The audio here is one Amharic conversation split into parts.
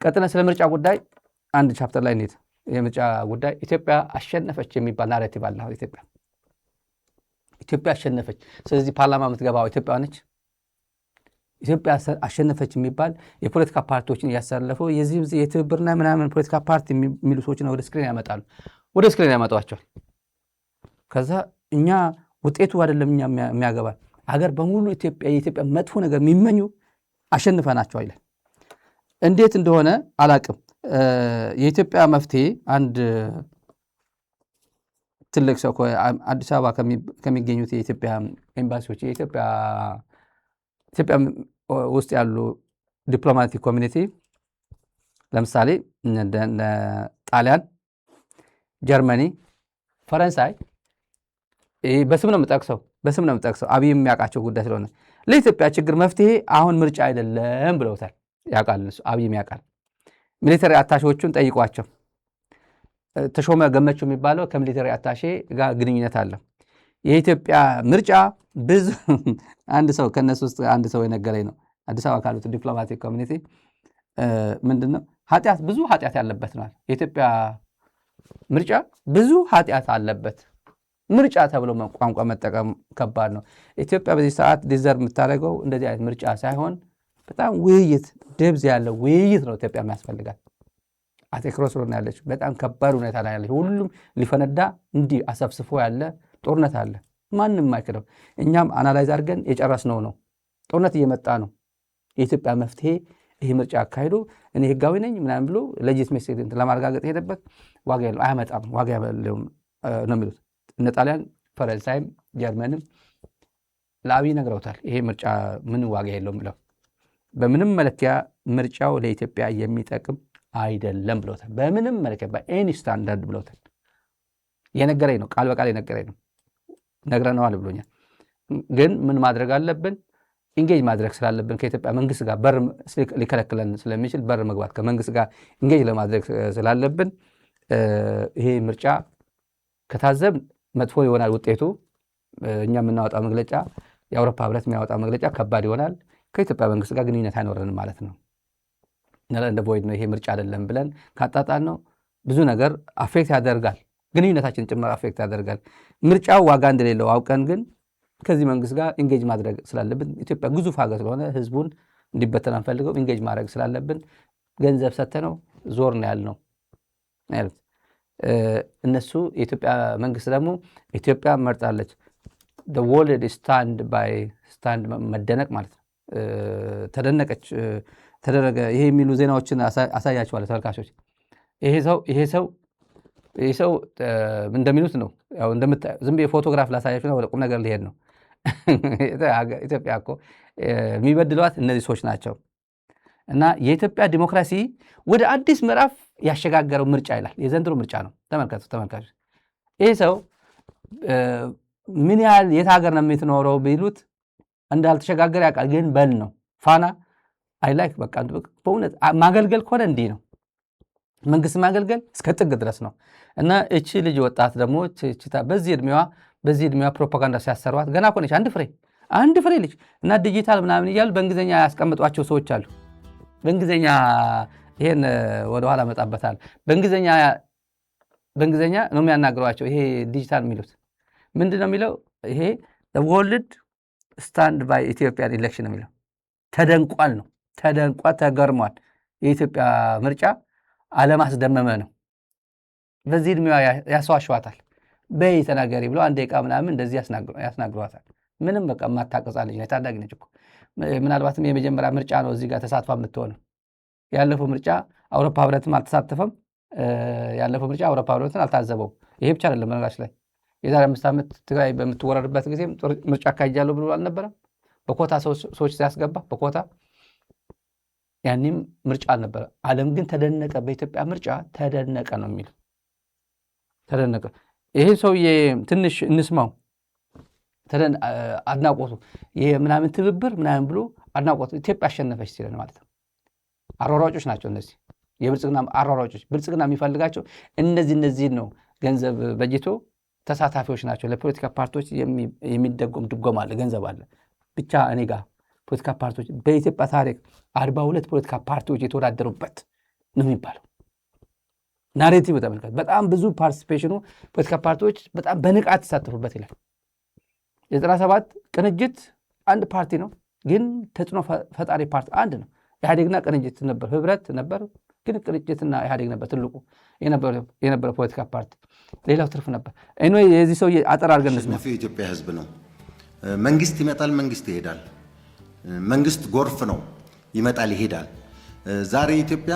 ቀጥለን ስለ ምርጫ ጉዳይ አንድ ቻፕተር ላይ እንሂድ። የምርጫ ጉዳይ ኢትዮጵያ አሸነፈች የሚባል ናሬቲቭ አለ። ኢትዮጵያ አሸነፈች፣ ስለዚህ ፓርላማ የምትገባው ኢትዮጵያ ነች። ኢትዮጵያ አሸነፈች የሚባል የፖለቲካ ፓርቲዎችን እያሳለፉ የዚህ የትብብርና ምናምን ፖለቲካ ፓርቲ የሚሉ ሰዎችን ወደ ስክሪን ያመጣሉ፣ ወደ ስክሪን ያመጣቸዋል። ከዛ እኛ ውጤቱ አይደለም እኛ የሚያገባል፣ አገር በሙሉ የኢትዮጵያ መጥፎ ነገር የሚመኙ አሸንፈናቸው አይደል? እንዴት እንደሆነ አላቅም። የኢትዮጵያ መፍትሄ አንድ ትልቅ ሰው አዲስ አበባ ከሚገኙት የኢትዮጵያ ኤምባሲዎች ኢትዮጵያ ውስጥ ያሉ ዲፕሎማቲክ ኮሚኒቲ ለምሳሌ ጣሊያን፣ ጀርመኒ፣ ፈረንሳይ በስም ነው የምጠቅሰው አብይ የሚያውቃቸው ጉዳይ ስለሆነ ለኢትዮጵያ ችግር መፍትሄ አሁን ምርጫ አይደለም ብለውታል። ያውቃል እሱ አብይም ያውቃል። ሚሊተሪ አታሼዎቹን ጠይቋቸው። ተሾመ ገመቹ የሚባለው ከሚሊተሪ አታሼ ጋር ግንኙነት አለ። የኢትዮጵያ ምርጫ ብዙ አንድ ሰው ከነሱ ውስጥ አንድ ሰው የነገረኝ ነው። አዲስ አበባ ካሉት ዲፕሎማቲክ ኮሚኒቲ ምንድነው ብዙ ኃጢአት ያለበት ነው። የኢትዮጵያ ምርጫ ብዙ ኃጢአት አለበት። ምርጫ ተብሎ ቋንቋ መጠቀም ከባድ ነው። ኢትዮጵያ በዚህ ሰዓት ዲዘርቭ የምታደርገው እንደዚህ አይነት ምርጫ ሳይሆን በጣም ውይይት፣ ደብዝ ያለው ውይይት ነው ኢትዮጵያ የሚያስፈልጋል። አቴክሮስ ነው ያለችው። በጣም ከባድ ሁኔታ ላይ ያለች፣ ሁሉም ሊፈነዳ እንዲህ አሰብስፎ ያለ ጦርነት አለ። ማንም አይክደው። እኛም አናላይዝ አድርገን የጨረስነው ነው። ጦርነት እየመጣ ነው። የኢትዮጵያ መፍትሄ ይሄ ምርጫ አካሂዶ እኔ ህጋዊ ነኝ ምናምን ብሎ ሌጂትሜሲ ለማረጋገጥ ሄደበት ዋጋ የለውም፣ አያመጣም፣ ዋጋ የለውም ነው የሚሉት እነ ጣሊያን፣ ፈረንሳይም ጀርመንም ለአብይ ነግረውታል። ይሄ ምርጫ ምን ዋጋ የለውም ብለው በምንም መለኪያ ምርጫው ለኢትዮጵያ የሚጠቅም አይደለም ብለውታል። በምንም መለኪያ በኤኒ ስታንዳርድ ብለውታል። የነገረኝ ነው፣ ቃል በቃል የነገረኝ ነው። ነግረነዋል ብሎኛል። ግን ምን ማድረግ አለብን? ኢንጌጅ ማድረግ ስላለብን ከኢትዮጵያ መንግስት ጋር በር ሊከለክለን ስለሚችል በር መግባት ከመንግስት ጋር ኢንጌጅ ለማድረግ ስላለብን ይሄ ምርጫ ከታዘብ መጥፎ ይሆናል ውጤቱ። እኛ የምናወጣው መግለጫ፣ የአውሮፓ ህብረት የሚያወጣው መግለጫ ከባድ ይሆናል። ከኢትዮጵያ መንግስት ጋር ግንኙነት አይኖረንም ማለት ነው። እንደ ቮይድ ነው ይሄ ምርጫ አይደለም ብለን ካጣጣን ነው ብዙ ነገር አፌክት ያደርጋል። ግንኙነታችን ጭምር አፌክት ያደርጋል። ምርጫው ዋጋ እንደሌለው አውቀን ግን ከዚህ መንግስት ጋር ኢንጌጅ ማድረግ ስላለብን ኢትዮጵያ ግዙፍ ሀገር ስለሆነ ህዝቡን እንዲበተን አንፈልገው። ኢንጌጅ ማድረግ ስላለብን ገንዘብ ሰተነው ዞር ነው ያልነው ያሉት እነሱ። የኢትዮጵያ መንግስት ደግሞ ኢትዮጵያ መርጣለች። the world stand by stand መደነቅ ማለት ነው። ተደነቀች፣ ተደረገ። ይሄ የሚሉ ዜናዎችን አሳያቸዋለሁ ተመልካቾች። ይሄ ሰው እንደሚሉት ነው። ያው ዝም ብዬ ፎቶግራፍ ላሳያችሁ ነው። ወደ ቁም ነገር ሊሄድ ነው። ኢትዮጵያ እኮ የሚበድሏት እነዚህ ሰዎች ናቸው። እና የኢትዮጵያ ዲሞክራሲ ወደ አዲስ ምዕራፍ ያሸጋገረው ምርጫ ይላል። የዘንድሮ ምርጫ ነው። ተመልካቾች ይሄ ሰው ምን ያህል የት ሀገር ነው የምትኖረው ቢሉት እንዳልተሸጋገረ ያውቃል። ግን በል ነው ፋና አይ ላይክ በቃ በእውነት ማገልገል ከሆነ እንዲህ ነው። መንግስት ማገልገል እስከ ጥግ ድረስ ነው። እና እቺ ልጅ ወጣት ደግሞ በዚህ እድሜዋ ፕሮፓጋንዳ ሲያሰሯት ገና እኮ ነች፣ አንድ ፍሬ ልጅ እና ዲጂታል ምናምን እያሉ በእንግሊዝኛ ያስቀምጧቸው ሰዎች አሉ። በእንግሊዝኛ ይሄን ወደኋላ መጣበታል። በእንግሊዝኛ ነው የሚያናግሯቸው። ይሄ ዲጂታል የሚሉት ምንድን ነው የሚለው? ይሄ ወርልድ ስታንድ ባይ ኢትዮጵያን ኢሌክሽን የሚለው ተደንቋል ነው። ተገርሟል። የኢትዮጵያ ምርጫ አለማስደመመ ነው። በዚህ እድሜዋ ያስዋሸዋታል። በይ ተናገሪ ብሎ አንድ ደቂቃ ምናምን እንደዚህ ያስናግሯታል። ምንም በቃ የማታቀጻ ልጅ ነች፣ ታዳጊ ነች እኮ። ምናልባትም የመጀመሪያ ምርጫ ነው እዚህ ጋር ተሳትፋ የምትሆነው። ያለፈው ምርጫ አውሮፓ ህብረትም አልተሳተፈም። ያለፈው ምርጫ አውሮፓ ህብረትን አልታዘበውም። ይሄ ብቻ አይደለም። በነገራችን ላይ የዛሬ 5 ዓመት ትግራይ በምትወረርበት ጊዜም ምርጫ አካሂጃለሁ ብሎ አልነበረም? በኮታ ሰዎች ሲያስገባ በኮታ ያኔም ምርጫ አልነበረ። ዓለም ግን ተደነቀ። በኢትዮጵያ ምርጫ ተደነቀ ነው የሚለው። ተደነቀ። ይሄ ሰውዬ ትንሽ እንስማው። አድናቆቱ ይሄ ምናምን ትብብር ምናምን ብሎ አድናቆቱ ኢትዮጵያ አሸነፈች ሲለን ማለት ነው። አሯሯጮች ናቸው እነዚህ የብልጽግና አሯሯጮች። ብልጽግና የሚፈልጋቸው እነዚህ ነው። ገንዘብ በጅቶ ተሳታፊዎች ናቸው። ለፖለቲካ ፓርቲዎች የሚደጎም ድጎም አለ፣ ገንዘብ አለ። ብቻ እኔ ጋር ፖለቲካ ፓርቲዎች በኢትዮጵያ ታሪክ 42 ፖለቲካ ፓርቲዎች የተወዳደሩበት ነው የሚባለው። ናሬቲቭ ተመልከት። በጣም ብዙ ፓርቲሲፔሽኑ ፖለቲካ ፓርቲዎች በጣም በንቃት ተሳተፉበት ይላል። የ97 ቅንጅት አንድ ፓርቲ ነው፣ ግን ተጽዕኖ ፈጣሪ ፓርቲ አንድ ነው። ኢህአዴግና ቅንጅት ነበር፣ ህብረት ነበር፣ ግን ቅንጅትና ኢህአዴግ ነበር ትልቁ የነበረ ፖለቲካ ፓርቲ። ሌላው ትርፍ ነበር። ኤኒዌይ የዚህ ሰው አጠር አድርገን እንስማ። የኢትዮጵያ ህዝብ ነው። መንግስት ይመጣል፣ መንግስት ይሄዳል። መንግስት ጎርፍ ነው፣ ይመጣል ይሄዳል። ዛሬ ኢትዮጵያ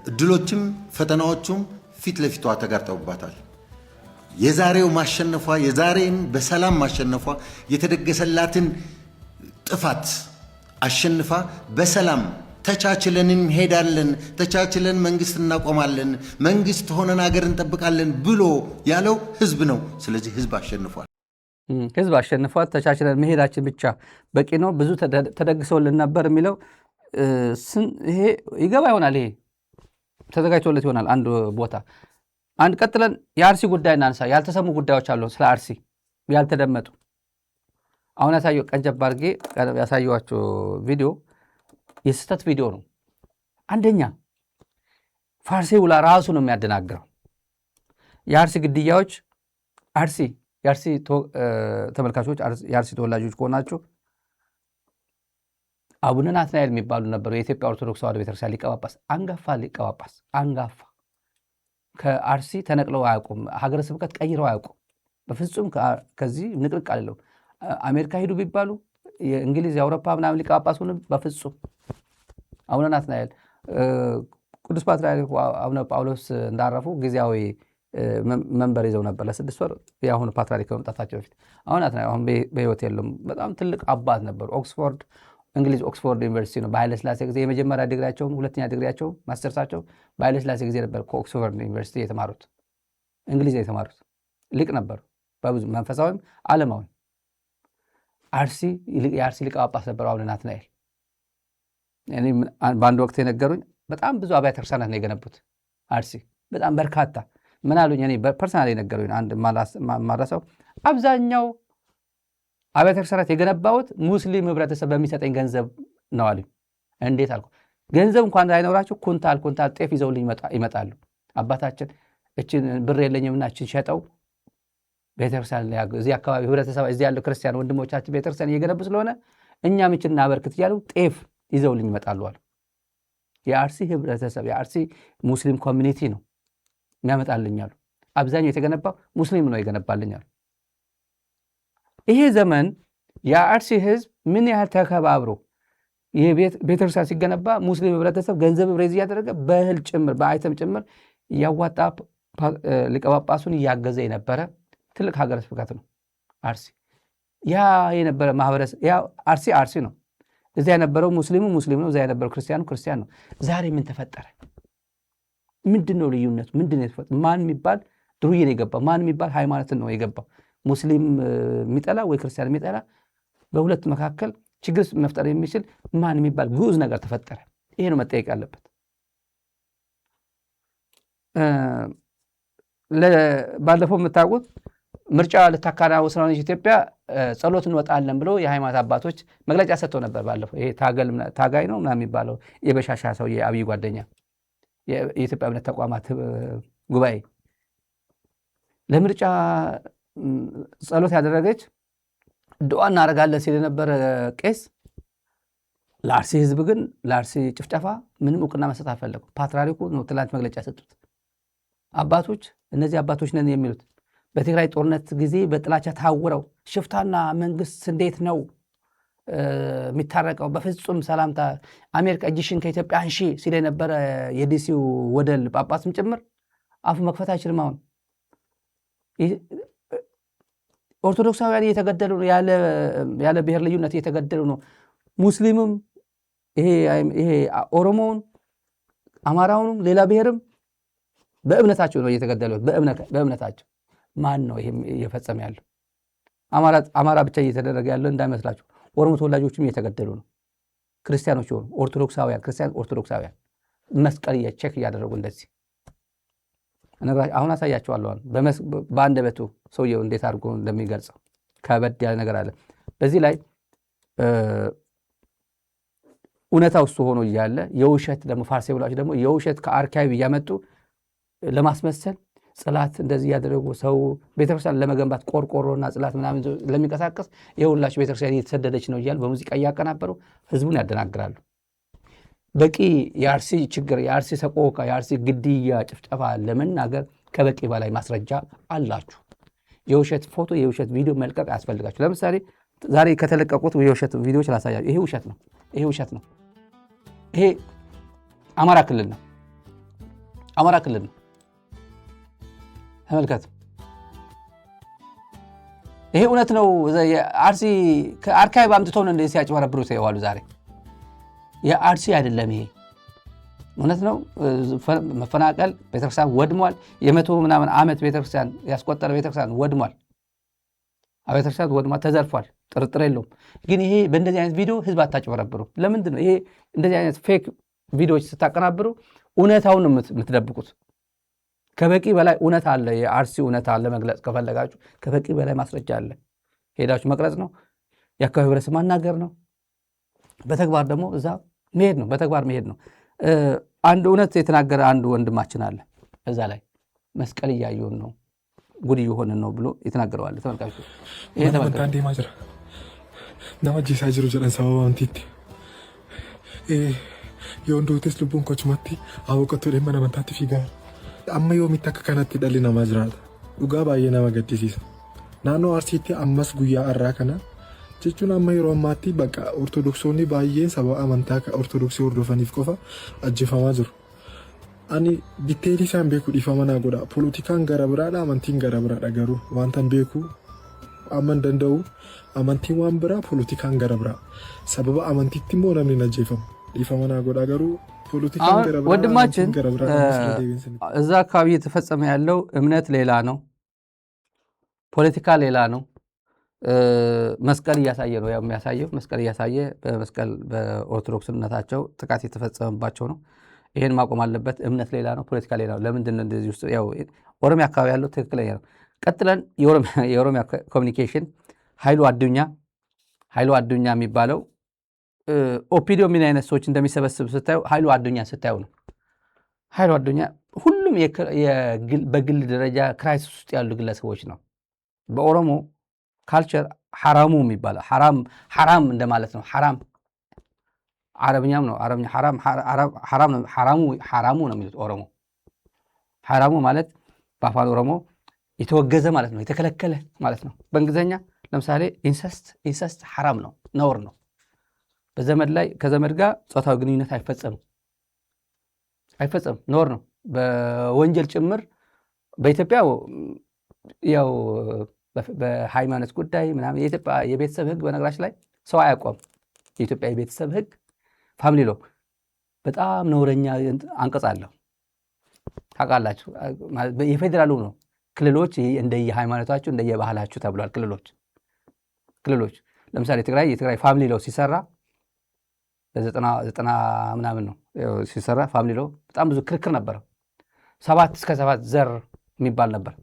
እድሎችም ፈተናዎቹም ፊት ለፊቷ ተጋርጠውባታል። የዛሬው ማሸነፏ የዛሬን በሰላም ማሸነፏ የተደገሰላትን ጥፋት አሸንፋ በሰላም ተቻችለን እንሄዳለን፣ ተቻችለን መንግስት እናቆማለን፣ መንግስት ሆነን ሀገር እንጠብቃለን ብሎ ያለው ህዝብ ነው። ስለዚህ ህዝብ አሸንፏል። ህዝብ አሸንፏል። ተቻችለን መሄዳችን ብቻ በቂ ነው። ብዙ ተደግሰውልን ነበር የሚለው ይሄ ይገባ ይሆናል። ይሄ ተዘጋጅቶለት ይሆናል አንድ ቦታ። አንድ ቀጥለን የአርሲ ጉዳይ እናንሳ። ያልተሰሙ ጉዳዮች አሉ ስለ አርሲ ያልተደመጡ። አሁን ያሳየው ቀንጨብ አድርጌ ያሳየኋቸው ቪዲዮ የስህተት ቪዲዮ ነው። አንደኛ ፋርሴ ውላ ራሱ ነው የሚያደናግረው። የአርሲ ግድያዎች የአርሲ ተመልካቾች የአርሲ ተወላጆች ከሆናችሁ አቡነ ናትናኤል የሚባሉ ነበሩ። የኢትዮጵያ ኦርቶዶክስ ተዋሕዶ ቤተክርስቲያን ሊቀ ጳጳስ፣ አንጋፋ ሊቀ ጳጳስ፣ አንጋፋ ከአርሲ ተነቅለው አያውቁም። ሀገረ ስብከት ቀይረው አያውቁም። በፍጹም ከዚህ ንቅርቅ አልለው። አሜሪካ ሂዱ ቢባሉ የእንግሊዝ የአውሮፓ ምናምን ሊቀ ጳጳስ ሆኑ በፍጹም። አቡነ ናትናኤል ቅዱስ ፓትርያርኩ አቡነ ጳውሎስ እንዳረፉ ጊዜያዊ መንበር ይዘው ነበር ለ6 ወር የአሁኑ ፓትርያርክ ከመምጣታቸው በፊት። አሁን ናትናኤል አሁን በህይወት የለም። በጣም ትልቅ አባት ነበሩ። እንግሊዝ ኦክስፎርድ ዩኒቨርሲቲ ነው በኃይለሥላሴ ጊዜ የመጀመሪያ ዲግሪያቸውም ሁለተኛ ዲግሪያቸውም ማስተርሳቸው በኃይለሥላሴ ጊዜ ነበር ከኦክስፎርድ ዩኒቨርሲቲ የተማሩት። እንግሊዝ የተማሩት ሊቅ ነበሩ፣ በብዙ መንፈሳዊም ዓለማዊ። የአርሲ ሊቀ ጳጳስ ነበሩ አቡነ ናትናኤል። በአንድ ወቅት የነገሩኝ በጣም ብዙ አብያተ ክርስቲያናት ነው የገነቡት አርሲ፣ በጣም በርካታ። ምን አሉኝ? እኔ ፐርሰናል የነገሩኝ አንድ ማረሰው አብዛኛው አብያተ ክርስቲያናት የገነባሁት ሙስሊም ህብረተሰብ በሚሰጠኝ ገንዘብ ነው አሉኝ። እንዴት አልኩ። ገንዘብ እንኳን ላይኖራቸው ኩንታል ጤፍ ይዘውልኝ ይመጣሉ። አባታችን እችን ብር የለኝምና እችን ሸጠው ቤተክርስቲያን እዚህ አካባቢ ህብረተሰብ እዚህ ያለው ክርስቲያን ወንድሞቻችን ቤተክርስቲያን እየገነቡ ስለሆነ እኛም እችን እናበርክት እያሉ ጤፍ ይዘውልኝ ይመጣሉ አሉ። የአርሲ ህብረተሰብ የአርሲ ሙስሊም ኮሚኒቲ ነው የሚያመጣልኛሉ። አብዛኛው የተገነባው ሙስሊም ነው የገነባልኛሉ። ይሄ ዘመን የአርሲ ህዝብ ምን ያህል ተከባብሮ ቤተክርስቲያን ሲገነባ ሙስሊም ህብረተሰብ ገንዘብ ሬዝ እያደረገ በእህል ጭምር በአይተም ጭምር እያዋጣ ሊቀ ጳጳሱን እያገዘ የነበረ ትልቅ ሀገረ ስብከት ነው አርሲ። ያ የነበረ ማህበረሰብ አርሲ ነው። እዚያ የነበረው ሙስሊሙ ሙስሊም ነው፣ እዚያ የነበረው ክርስቲያኑ ክርስቲያን ነው። ዛሬ ምን ተፈጠረ? ምንድን ነው ልዩነቱ? ምንድን ነው የተፈጠረ? ማን የሚባል ድሩዬ ነው የገባው? ማን የሚባል ሃይማኖትን ነው የገባው? ሙስሊም የሚጠላ ወይ ክርስቲያን የሚጠላ በሁለት መካከል ችግር መፍጠር የሚችል ማን የሚባል ግዑዝ ነገር ተፈጠረ? ይሄ ነው መጠየቅ ያለበት። ባለፈው የምታውቁት ምርጫ ልታካናውን ስለሆነች ኢትዮጵያ ጸሎት እንወጣለን ብሎ የሃይማኖት አባቶች መግለጫ ሰጥተው ነበር። ባለፈው ይሄ ታጋይ ነው ምናምን የሚባለው የበሻሻ ሰው የአብይ ጓደኛ የኢትዮጵያ እምነት ተቋማት ጉባኤ ለምርጫ ጸሎት ያደረገች ዱዓ እናደርጋለን ሲል የነበረ ቄስ ለአርሲ ህዝብ ግን ለአርሲ ጭፍጨፋ ምንም እውቅና መስጠት አልፈለጉም። ፓትርያርኩ ነው ትላንት መግለጫ ሰጡት። አባቶች እነዚህ አባቶች ነን የሚሉት በትግራይ ጦርነት ጊዜ በጥላቻ ታውረው ሽፍታና መንግስት እንዴት ነው የሚታረቀው? በፍጹም ሰላምታ አሜሪካ እጅሽን ከኢትዮጵያ አንሺ ሲል የነበረ የዲሲው ወደል ጳጳስም ጭምር አፉ መክፈት አይችልም። አሁን ኦርቶዶክሳውያን እየተገደሉ ነው፣ ያለ ብሔር ልዩነት እየተገደሉ ነው። ሙስሊምም ይሄ ኦሮሞውን፣ አማራውንም ሌላ ብሔርም በእምነታቸው ነው እየተገደሉ። በእምነታቸው ማን ነው ይሄ እየፈጸመ ያለው? አማራ ብቻ እየተደረገ ያለው እንዳይመስላችሁ። ኦሮሞ ተወላጆችም እየተገደሉ ነው። ክርስቲያኖች ሆኑ ኦርቶዶክሳውያን፣ ክርስቲያን ኦርቶዶክሳውያን መስቀል ቼክ እያደረጉ እንደዚህ አሁን አሳያቸዋለሁ። በአንደበቱ ሰውየው እንዴት አድርጎ እንደሚገልጸው ከበድ ያለ ነገር አለ። በዚህ ላይ እውነታው እሱ ሆኖ እያለ የውሸት ደግሞ ፋርሴ ብላችሁ ደግሞ የውሸት ከአርካይቭ እያመጡ ለማስመሰል ጽላት እንደዚህ ያደረጉ ሰው ቤተክርስቲያን ለመገንባት ቆርቆሮና ጽላት ምናምን ለሚንቀሳቀስ የሁላችሁ ቤተክርስቲያን እየተሰደደች ነው እያሉ በሙዚቃ እያቀናበሩ ህዝቡን ያደናግራሉ። በቂ የአርሲ ችግር፣ የአርሲ ሰቆቃ፣ የአርሲ ግድያ፣ ጭፍጨፋ ለመናገር ከበቂ በላይ ማስረጃ አላችሁ። የውሸት ፎቶ፣ የውሸት ቪዲዮ መልቀቅ አያስፈልጋችሁ። ለምሳሌ ዛሬ ከተለቀቁት የውሸት ቪዲዮዎች ላሳያችሁ። ይሄ ውሸት ነው። ይሄ ውሸት ነው። ይሄ አማራ ክልል ነው። አማራ ክልል ነው። ተመልከቱ። ይሄ እውነት ነው። አርሲ ከአርካይቭ አምጥተው ነው እንደዚህ ሲያጭበረብሩ ይዋሉ። ዛሬ የአርሲ አይደለም ይሄ እውነት ነው። መፈናቀል፣ ቤተክርስቲያን ወድሟል። የመቶ ምናምን ዓመት ቤተክርስቲያን ያስቆጠረ ቤተክርስቲያን ወድሟል። ቤተክርስቲያን ወድሟል፣ ተዘርፏል፣ ጥርጥር የለውም። ግን ይሄ በእንደዚህ አይነት ቪዲዮ ህዝብ አታጭበረብሩ። ለምንድን ነው ይሄ እንደዚህ አይነት ፌክ ቪዲዮዎች ስታቀናብሩ እውነታውን ነው የምትደብቁት? ከበቂ በላይ እውነት አለ። የአርሲ እውነት አለ። መግለጽ ከፈለጋችሁ ከበቂ በላይ ማስረጃ አለ። ሄዳችሁ መቅረጽ ነው። የአካባቢ ህብረተሰብ ማናገር ነው። በተግባር ደግሞ እዛ መሄድ ነው። በተግባር መሄድ ነው። አንድ እውነት የተናገረ አንድ ወንድማችን አለ። እዛ ላይ መስቀል እያየውን ነው፣ ጉድ እየሆንን ነው ብሎ የተናገረዋል። ተመልካቹ ይሄ ተመልካቹ አንዴ ማጅራ ናማጂ ሳጅሩ ጀራን ሰበባ አንቲት የወንዶቴስ ልቡን ኮችማቲ አወቀቱ ደመና መንታት ፊጋር amma yoomitti akka kanatti dhalli namaa jiraata. Dhugaa baay'ee nama gaddisiisa. Naannoo Arsiitti ammas guyyaa har'aa kana jechuun amma yeroo ammaatti bakka ortodoksonni baay'een saba amantaa ortodoksii hordofaniif qofa ajjeefamaa jiru. Ani diteelii isaan beeku dhiifama naa godha. Poolitikaan gara biraadha, amantiin gara biraadha. Garuu wanta beeku amman danda'u amantiin waan biraa, poolitikaan gara biraa. Sababa amantiitti immoo namni hin ajjeefamu. Dhiifama naa godha garuu ወንድማችን እዛ አካባቢ እየተፈጸመ ያለው እምነት ሌላ ነው፣ ፖለቲካ ሌላ ነው። መስቀል እያሳየ ነው የሚያሳየው። መስቀል እያሳየ በመስቀል በኦርቶዶክስነታቸው ጥቃት የተፈጸመባቸው ነው። ይሄን ማቆም አለበት። እምነት ሌላ ነው፣ ፖለቲካ ሌላ ነው። ለምንድን ነው እንደዚህ ውስጥ ያው ኦሮሚያ አካባቢ ያለው ትክክለኛ ነው። ቀጥለን የኦሮሚያ ኮሚኒኬሽን ኃይሉ አዱኛ የሚባለው ኦፒዲዮ ምን አይነት ሰዎች እንደሚሰበስብ ስታዩ ኃይሉ አዱኛ ስታዩ ነው። ኃይሉ አዱኛ ሁሉም በግል ደረጃ ክራይሲስ ውስጥ ያሉ ግለሰቦች ነው። በኦሮሞ ካልቸር ሐራሙ የሚባለው ሐራም እንደማለት ነው። ሐራም አረብኛም ነው። አረብኛ ሐራሙ ነው የሚሉት ኦሮሞ። ሐራሙ ማለት በአፋን ኦሮሞ የተወገዘ ማለት ነው፣ የተከለከለ ማለት ነው። በእንግሊዝኛ ለምሳሌ ኢንሰስት ሐራም ነው፣ ነውር ነው። በዘመድ ላይ ከዘመድ ጋር ጾታዊ ግንኙነት አይፈጸም፣ ነውር ነው። በወንጀል ጭምር በኢትዮጵያ ያው በሃይማኖት ጉዳይ ምናምን የኢትዮጵያ የቤተሰብ ህግ በነገራችን ላይ ሰው አያውቀውም። የኢትዮጵያ የቤተሰብ ህግ ፋሚሊ ሎ በጣም ነውረኛ አንቀጽ አለው። ታውቃላችሁ፣ የፌዴራሉ ነው። ክልሎች እንደየሃይማኖታቸው እንደየባህላችሁ ተብሏል። ክልሎች ለምሳሌ የትግራይ ፋሚሊ ሎ ሲሰራ በ90 ምናምን ነው ሲሰራ ፋሚሊ ሎ በጣም ብዙ ክርክር ነበረው። 7 እስከ 7 ዘር የሚባል ነበር።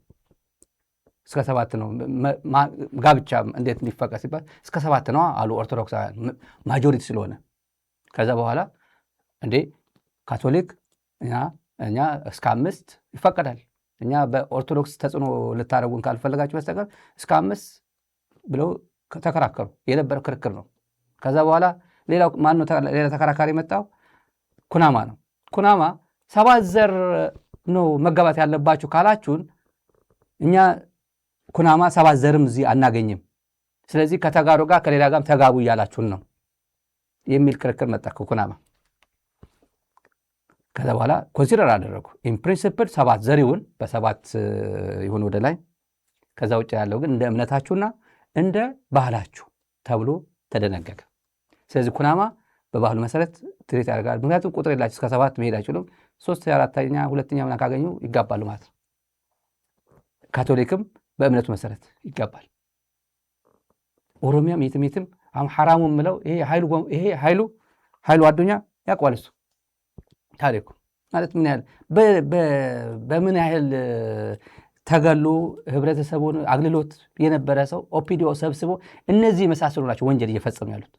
እስከ 7 ነው ጋብቻ እንዴት እንዲፈቀድ ሲባል እስከ 7 ነው አሉ ኦርቶዶክሳውያን ማጆሪቲ ስለሆነ። ከዛ በኋላ እንዴ ካቶሊክ እኛ እስከ 5 ይፈቀዳል፣ እኛ በኦርቶዶክስ ተጽዕኖ ልታረጉን ካልፈለጋችሁ በስተቀር እስከ 5 ብለው ተከራከሩ። የነበረው ክርክር ነው። ከዛ በኋላ ሌላ ተከራካሪ መጣው፣ ኩናማ ነው። ኩናማ 7 ዘር ነው መጋባት ያለባችሁ ካላችሁን እኛ ኩናማ 7 ዘርም እዚህ አናገኝም፣ ስለዚህ ከተጋሩ ጋር ከሌላ ጋርም ተጋቡ እያላችሁን ነው የሚል ክርክር መጣ ኩናማ። ከዛ በኋላ ኮንሲደር አደረጉ። ኢን ፕሪንሲፕል 7 ዘር ይሁን በ7 ይሁን ወደ ላይ፣ ከዛ ውጭ ያለው ግን እንደ እምነታችሁና እንደ ባህላችሁ ተብሎ ተደነገገ። ስለዚህ ኩናማ በባህሉ መሰረት ትሪት ያደርጋል። ምክንያቱም ቁጥር የላቸው እስከ 7 መሄድ አይችሉም። 3 4ኛ 2ኛ ምናምን ካገኙ ይጋባሉ ማለት ነው። ካቶሊክም በእምነቱ መሰረት ይጋባል። ኦሮሚያም የትም አሁን ሐራሙ የምለው ይሄ ኃይሉ አዱኛ ያውቀዋል። እሱ ታሪኩ ማለት ምን ያህል በምን ያህል ተገሉ ህብረተሰቡን አግልሎት የነበረ ሰው ኦፒዲዮ ሰብስቦ እነዚህ የመሳሰሉ ናቸው ወንጀል እየፈጸሙ ያሉት።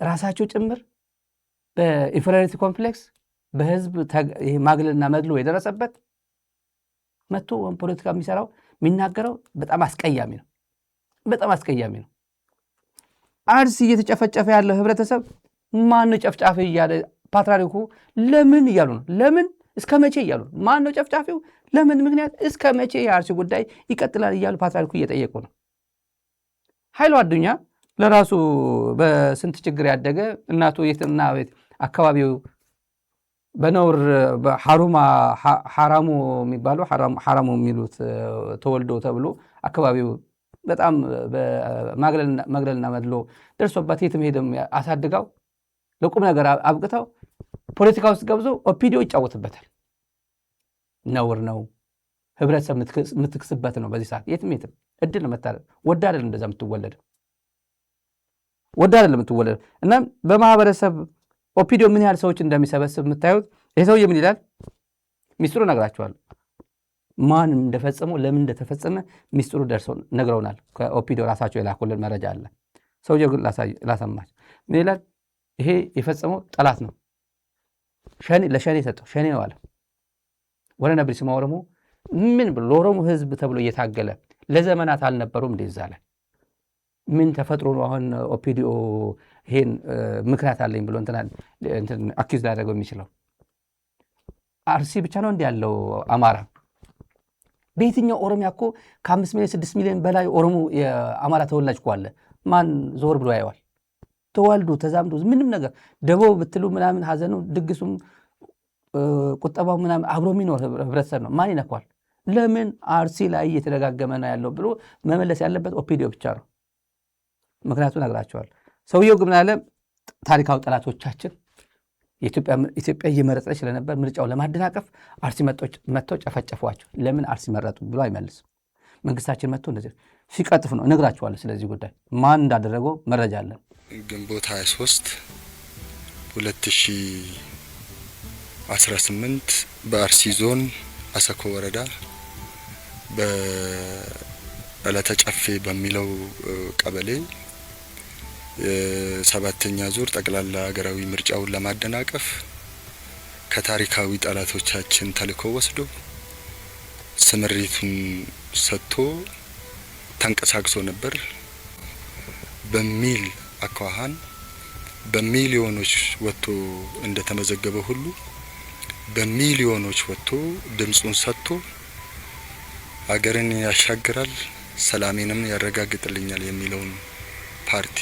ራሳቸው ጭምር በኢንፌሪዮሪቲ ኮምፕሌክስ በህዝብ ማግለልና መድሎ የደረሰበት መጥቶ ፖለቲካ የሚሰራው የሚናገረው በጣም አስቀያሚ ነው። በጣም አስቀያሚ ነው። አርሲ እየተጨፈጨፈ ያለው ህብረተሰብ ማን ጨፍጫፊ እያለ ፓትርያርኩ ለምን እያሉ ነው። ለምን እስከ መቼ እያሉ ነው። ማን ነው ጨፍጫፊው? ለምን ምክንያት እስከ መቼ የአርሲ ጉዳይ ይቀጥላል እያሉ ፓትርያርኩ እየጠየቁ ነው። ኃይሉ አዱኛ ለራሱ በስንት ችግር ያደገ እናቱ የትና ቤት አካባቢው በነውር ሐራሙ የሚባለው ሐራሙ የሚሉት ተወልዶ ተብሎ አካባቢው በጣም ማግለልና መድሎ ደርሶባት የትም ሄደም አሳድጋው ለቁም ነገር አብቅተው ፖለቲካ ውስጥ ገብዞ ኦፒዲዮ ይጫወትበታል። ነውር ነው። ህብረተሰብ የምትክስበት ነው። በዚህ ሰዓት የትም እድል መታረድ ወዳ አይደለም እንደዛ የምትወለድ ወዳ አይደለም የምትወለድ እና በማህበረሰብ ኦፒዲዮ ምን ያህል ሰዎች እንደሚሰበስብ የምታዩት። ይሄ ሰውዬ ምን ይላል? ሚስጥሩ ነግራቸዋል። ማን እንደፈጸመው ለምን እንደተፈጸመ ሚስጥሩ ደርሰው ነግረውናል። ከኦፒዲዮ ራሳቸው የላኩልን መረጃ አለ። ሰውዬው ግን ላሰማች ምን ይላል? ይሄ የፈጸመው ጠላት ነው። ለሸኔ ሰጠው። ሸኔ ነው አለ። ወለ ነብሪ ስማ ኦሮሞ ምን ብሎ ለኦሮሞ ህዝብ ተብሎ እየታገለ ለዘመናት አልነበሩም እንደዛ አለ። ምን ተፈጥሮ ነው አሁን ኦፒዲዮ ይሄን ምክንያት አለኝ ብሎ እንትን አኪዝ ሊያደርገው የሚችለው? አርሲ ብቻ ነው እንዲ ያለው አማራ? በየትኛው ኦሮሚያ እኮ ከ5 ሚሊዮን 6 ሚሊዮን በላይ ኦሮሞ የአማራ ተወላጅ እኮ አለ። ማን ዞር ብሎ ያየዋል? ተዋልዶ ተዛምዶ ምንም ነገር ደቦ ብትሉ ምናምን ሀዘኑ ድግሱም ቁጠባው ምናምን አብሮ የሚኖር ህብረተሰብ ነው። ማን ይነኳል? ለምን አርሲ ላይ እየተደጋገመ ነው ያለው ብሎ መመለስ ያለበት ኦፒዲዮ ብቻ ነው። ምክንያቱም ነግራቸዋል። ሰውየው ግን አለ ታሪካዊ ጠላቶቻችን ኢትዮጵያ እየመረጠች ስለነበር ምርጫው ለማደናቀፍ አርሲ መጥተው ጨፈጨፏቸው። ለምን አርሲ መረጡ ብሎ አይመልስም። መንግስታችን መጥቶ እንደዚህ ሲቀጥፍ ነው። እነግራቸዋለሁ። ስለዚህ ጉዳይ ማን እንዳደረገው መረጃ አለን። ግንቦት 23 2018 በአርሲ ዞን አሰኮ ወረዳ በዕለተ ጨፌ በሚለው ቀበሌ ሰባተኛ ዙር ጠቅላላ ሀገራዊ ምርጫውን ለማደናቀፍ ከታሪካዊ ጠላቶቻችን ተልዕኮ ወስዶ ስምሪቱን ሰጥቶ ተንቀሳቅሶ ነበር በሚል አኳኋን በሚሊዮኖች ወጥቶ እንደተመዘገበ ሁሉ በሚሊዮኖች ወጥቶ ድምጹን ሰጥቶ ሀገርን ያሻግራል፣ ሰላሜንም ያረጋግጥልኛል የሚለውን ፓርቲ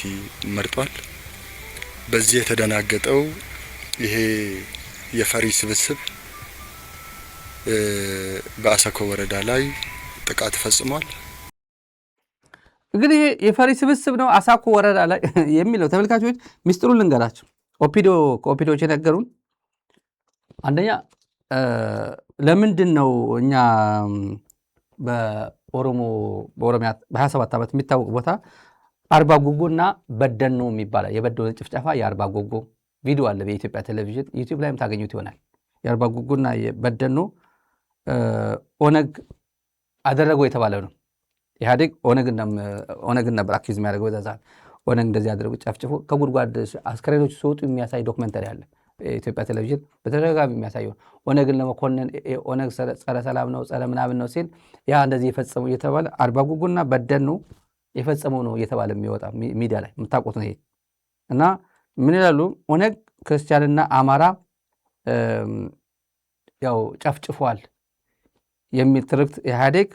መርጧል። በዚህ የተደናገጠው ይሄ የፈሪ ስብስብ በአሰኮ ወረዳ ላይ ጥቃት ፈጽሟል። እንግዲህ የፈሪ ስብስብ ነው አሳኮ ወረዳ ላይ የሚለው ተመልካቾች ሚስጥሩን ልንገራቸው። ኦፒዲዮች የነገሩን አንደኛ ለምንድን ነው እኛ በኦሮሚያ በ27 ዓመት የሚታወቅ ቦታ አርባ ጉጉና በደኖ የሚባለው የበደኖ ጭፍጨፋ የአርባ ጉጉ ቪዲዮ አለ በኢትዮጵያ ቴሌቪዥን ዩቲዩብ ላይም ታገኙት ይሆናል። የአርባ ጉጉና የበደኖ ኦነግ አደረገው የተባለው ነው። ኢህአዴግ ኦነግን ነበር አኪዝ የሚያደርገው። በዛ ኦነግ እንደዚህ ያደረጉ ጨፍጭፎ ከጉድጓድ አስከሬኖች ሲወጡ የሚያሳይ ዶክመንተሪ አለ የኢትዮጵያ ቴሌቪዥን በተደጋጋሚ የሚያሳየው። ኦነግን ለመኮነን ኦነግ ጸረ ሰላም ነው ጸረ ምናምን ነው ሲል ያ እንደዚህ የፈጸመው እየተባለ አርባ ጉጉና በደኖ የፈጸመው ነው እየተባለ የሚወጣ ሚዲያ ላይ የምታውቁት ነው ይሄ። እና ምን ይላሉ? ኦነግ ክርስቲያንና አማራ ያው ጨፍጭፏል የሚል ትርክት ኢህአዴግ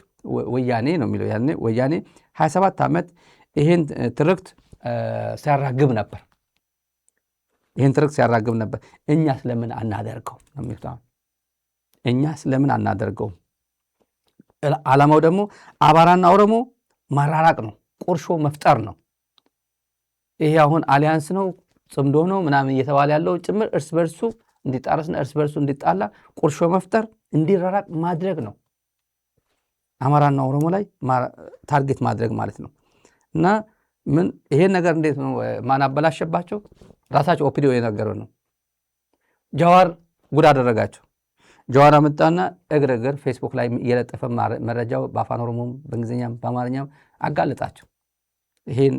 ወያኔ ነው የሚለው። ያኔ ወያኔ 27 ዓመት ይሄን ትርክት ሲያራግብ ነበር። እኛ ስለምን አናደርገው ነው የሚሉት። እኛ ስለምን አናደርገው? ዓላማው ደግሞ አማራና ኦሮሞ ማራራቅ ነው፣ ቁርሾ መፍጠር ነው። ይሄ አሁን አሊያንስ ነው ጽምዶ ነው ምናምን እየተባለ ያለው ጭምር እርስ በርሱ እንዲጣረስና እርስ በርሱ እንዲጣላ ቁርሾ መፍጠር እንዲራራቅ ማድረግ ነው። አማራና ኦሮሞ ላይ ታርጌት ማድረግ ማለት ነው። እና ምን ይሄን ነገር እንዴት ነው ማን አበላሸባቸው? ራሳቸው ኦፒዲዮ የነገረው ነው። ጃዋር ጉድ አደረጋቸው። ጃዋር አመጣና እግር ፌስቡክ ላይ እየለጠፈ መረጃው በአፋን ኦሮሞም በእንግሊዝኛም በአማርኛም አጋለጣቸው። ይሄን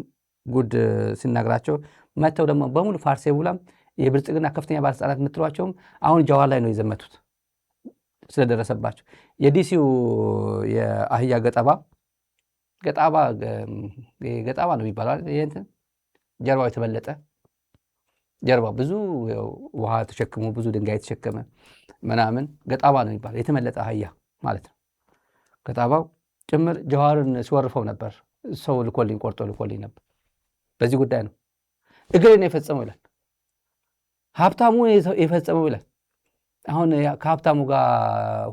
ጉድ ሲናገራቸው መተው ደግሞ በሙሉ ፋርሴ ቡላም የብልጽግና ከፍተኛ ባለስልጣናት የምትሏቸውም አሁን ጃዋር ላይ ነው የዘመቱት ስለደረሰባቸው። የዲሲው የአህያ ገጣባ ነው የሚባለው እንትን ጀርባው የተበለጠ ጀርባው ብዙ ውሃ ተሸክሞ ብዙ ድንጋይ ተሸከመ ምናምን ገጣባ ነው የሚባለው የተመለጠ አህያ ማለት ነው። ገጣባው ጭምር ጃዋርን ሲወርፈው ነበር። ሰው ቆርጦ ልኮልኝ ነበር። በዚህ ጉዳይ ነው እግሬን የፈጸመው ይላል። ሀብታሙ የፈጸመው ይላል። አሁን ከሀብታሙ ጋር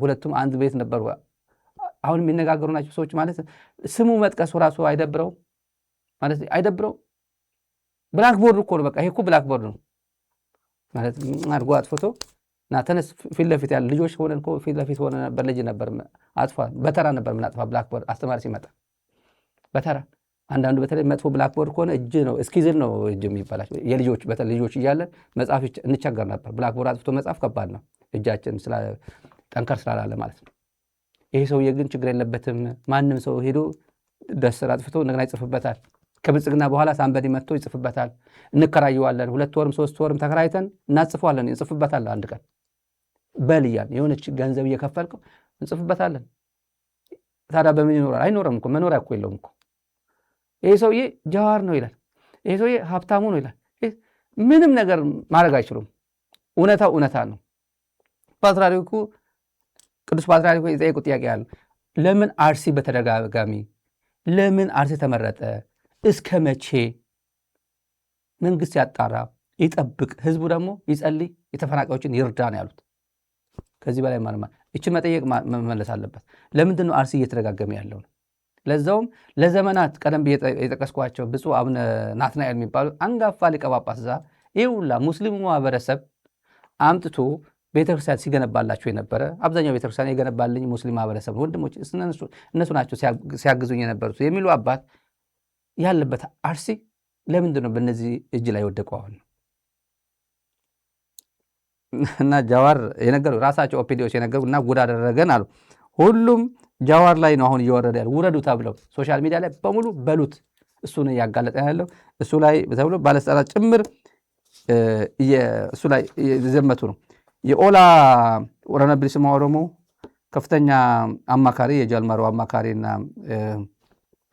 ሁለቱም አንድ ቤት ነበሩ። አሁን የሚነጋገሩ ናቸው ሰዎች ማለት ስሙ መጥቀሱ ራሱ አይደብረው ማለት አይደብረው። ብላክቦርድ እኮ ነው በቃ ይሄ እኮ ብላክቦርድ ነው ማለት አድርጎ አጥፍቶ እና ተነስ ፊት ለፊት ያለ ልጆች ሆነን እኮ ፊት ለፊት ሆነ ነበር ልጅ ነበር አጥፋ በተራ ነበር ምን አጥፋ ብላክቦርድ አስተማሪ ሲመጣ በተራ አንዳንዱ በተለይ መጥፎ ብላክቦርድ ከሆነ እጅ ነው እስኪዝል ነው እጅ የሚባላቸው የልጆች በተለይ ልጆች እያለ መጻፍ እንቸገር ነበር። ብላክቦርድ አጥፍቶ መጻፍ ከባድ ነው እጃችን ጠንከር ስላላለ ማለት ነው። ይሄ ሰውዬ ግን ችግር የለበትም። ማንም ሰው ሄዶ ደስር አጥፍቶ እንደገና ይጽፍበታል። ከብልጽግና በኋላ ሳንበዲ መጥቶ ይጽፍበታል። እንከራየዋለን 2 ወርም 3 ወርም ተከራይተን እናጽፈዋለን። እንጽፍበታለን አንድ ቀን በልያን የሆነች ገንዘብ እየከፈልከው እንጽፍበታለን። ታዲያ በምን ይኖራል? አይኖርም እኮ መኖሪያ እኮ የለውም እኮ። ይሄ ሰውዬ ጃዋር ነው ይላል። ይሄ ሰውዬ ሀብታሙ ነው ይላል። ምንም ነገር ማድረግ አይችሉም። እውነታው እውነታ ነው። ፓትርያርኩ ቅዱስ ፓትርያርኩ የጠየቁ ጥያቄ ያለው ለምን አርሲ በተደጋጋሚ ለምን አርሲ ተመረጠ? እስከ መቼ? መንግስት ያጣራ ይጠብቅ፣ ህዝቡ ደግሞ ይጸልይ፣ የተፈናቃዮችን ይርዳ ነው ያሉት። ከዚህ በላይ ማለማ እቺን መጠየቅ መመለስ አለበት። ለምንድን ነው አርሲ እየተደጋገመ ያለው? ለዛውም ለዘመናት ቀደም የጠቀስኳቸው ብፁዕ አቡነ ናትናኤል የሚባሉ አንጋፋ ሊቀ ጳጳስ እዛ ይሁላ ሙስሊሙ ማህበረሰብ አምጥቶ ቤተክርስቲያን ሲገነባላቸው የነበረ አብዛኛው ቤተክርስቲያን የገነባልኝ ሙስሊም ማህበረሰብ ወንድሞች እነሱ ናቸው ሲያግዙኝ የነበሩት የሚሉ አባት ያለበት አርሲ ለምንድን ነው በእነዚህ እጅ ላይ ወደቀው? አሁን እና ጃዋር የነገሩ ራሳቸው ኦፒዲዮስ የነገሩ እና ጉድ አደረገን አሉ። ሁሉም ጃዋር ላይ ነው አሁን እየወረደ ያለው። ውረዱ ተብለው ሶሻል ሚዲያ ላይ በሙሉ በሉት። እሱ ነው ያጋለጠ ያለው። እሱ ላይ ተብሎ ባለስልጣናት ጭምር እሱ ላይ የዘመቱ ነው። የኦላ ወረነ ብሊስማ ኦሮሞ ከፍተኛ አማካሪ የጃልማሮ አማካሪና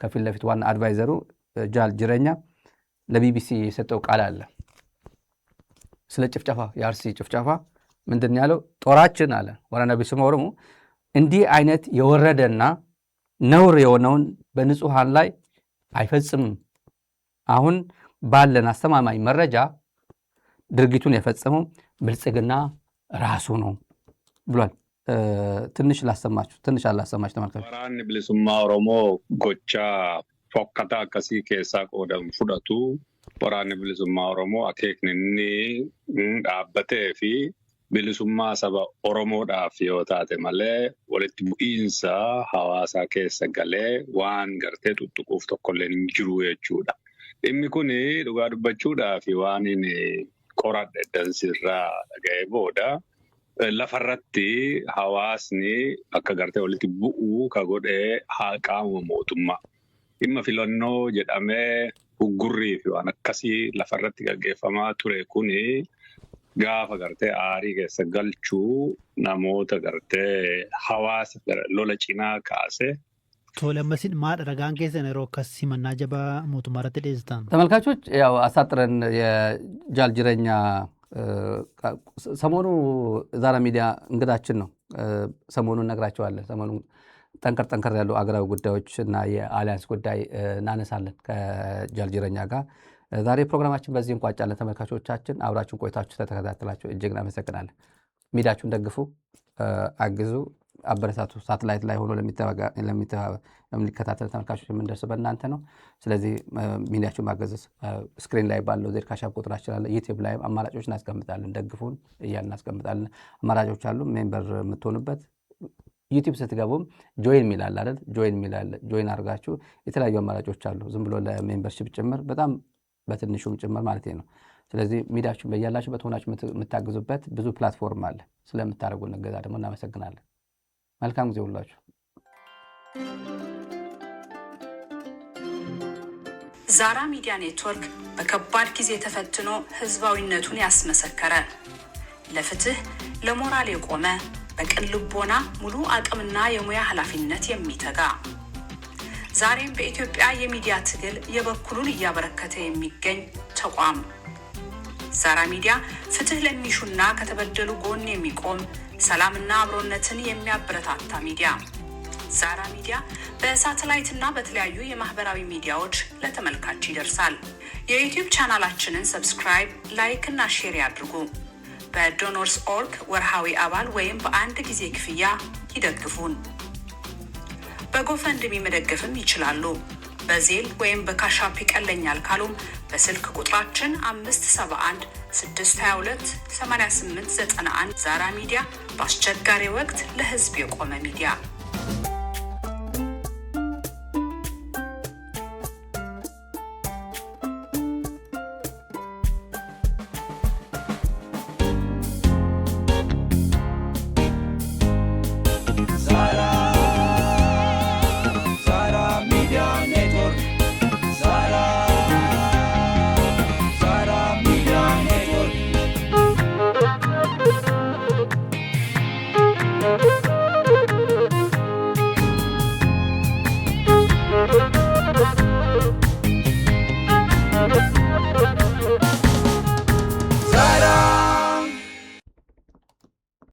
ከፊት ለፊት ዋና አድቫይዘሩ ጃል ጅረኛ ለቢቢሲ የሰጠው ቃል አለ ስለ ጭፍጨፋ የአርሲ ጭፍጨፋ ምንድን ያለው? ጦራችን አለ ወረነ ብሊስማ ኦሮሞ እንዲህ አይነት የወረደና ነውር የሆነውን በንጹሃን ላይ አይፈጽምም። አሁን ባለን አስተማማኝ መረጃ ድርጊቱን የፈጸመው ብልጽግና ራሱ ነው ብሏል። ትንሽ አላሰማችሁ ተመልካቾች። ወራን ብሊሱማ ኦሮሞ ጎቻ ፎከታ ከሲ ኬሳ ቆደም ፉደቱ ወራን ብሊሱማ ኦሮሞ አኬክንኒ ዳበቴ ፊ ብሊሱማ ሰባ ኦሮሞodhaaf yoo taate malee walitti bu'iinsa hawaasaa keessa galee waan gartee tuttuquuf tokkollee hin jiru jechuudha. Dhimmi kun dhugaa dubbachuudhaaf waan inni qoradhe dansirraa dhaga'ee booda lafarratti hawaasni akka gartee walitti bu'uu ka godhee haa qaama mootummaa. Dhimma filannoo jedhamee uggurrii fi waan akkasii lafarratti gaggeeffamaa ture kuni gaafa gartee aarii keessa galchuu namoota gartee hawaasa lola cinaa kaase. ቶለመስን ማድረጋን ከሰነ ሮከስ ሲመና ጀባ ሞቱማራት ደስታን ተመልካቾች ያው አሳጥረን የጃል ጅረኛ ሰሞኑ ዛራ ሚዲያ እንግዳችን ነው። ሰሞኑን ነግራቸዋለን። ሰሞኑ ጠንከር ያሉ አገራዊ ጉዳዮች እና የአሊያንስ ጉዳይ እናነሳለን ከጃል ጅረኛ ጋር። ዛሬ ፕሮግራማችን በዚህ እንቋጫለን። ተመልካቾቻችን አብራችሁን ቆይታችሁ ተከታተላችሁ እጅግ እናመሰግናለን። ሚዲያችሁን ደግፉ፣ አግዙ፣ አበረታቱ። ሳተላይት ላይ ሆኖ ለሚከታተል ተመልካቾች የምንደርስ በእናንተ ነው። ስለዚህ ሚዲያችሁን ማገዝ ስክሪን ላይ ባለው ዜድ ካሻፕ ቁጥራችን አለ። ዩቲዩብ ላይ አማራጮች እናስቀምጣለን። ደግፉን እያልን እናስቀምጣለን። አማራጮች አሉ ሜምበር የምትሆኑበት። ዩቲዩብ ስትገቡም ጆይን ሚላል አይደል? ጆይን ሚላል ጆይን አድርጋችሁ የተለያዩ አማራጮች አሉ። ዝም ብሎ ለሜምበርሺፕ ጭምር በጣም በትንሹም ጭምር ማለት ነው። ስለዚህ ሚዲያችሁን በያላችሁበት ሆናችሁ የምታግዙበት ብዙ ፕላትፎርም አለ። ስለምታደርጉን እገዛ ደግሞ እናመሰግናለን። መልካም ጊዜ ሁላችሁ። ዛራ ሚዲያ ኔትወርክ በከባድ ጊዜ ተፈትኖ ህዝባዊነቱን ያስመሰከረ ለፍትህ ለሞራል የቆመ በቅን ልቦና ሙሉ አቅምና የሙያ ኃላፊነት የሚተጋ ዛሬም በኢትዮጵያ የሚዲያ ትግል የበኩሉን እያበረከተ የሚገኝ ተቋም ዛራ ሚዲያ ፍትህ ለሚሹና ከተበደሉ ጎን የሚቆም ሰላምና አብሮነትን የሚያበረታታ ሚዲያ ዛራ ሚዲያ በሳተላይትና በተለያዩ የማህበራዊ ሚዲያዎች ለተመልካች ይደርሳል። የዩቲዩብ ቻናላችንን ሰብስክራይብ፣ ላይክ እና ሼር ያድርጉ። በዶኖርስ ኦርግ ወርሃዊ አባል ወይም በአንድ ጊዜ ክፍያ ይደግፉን። በጎፈንድሚ መደገፍም ይችላሉ። በዜል ወይም በካሻፕ ይቀለኛል ካሉም በስልክ ቁጥራችን 571 622 8891 ዛራ ሚዲያ በአስቸጋሪ ወቅት ለህዝብ የቆመ ሚዲያ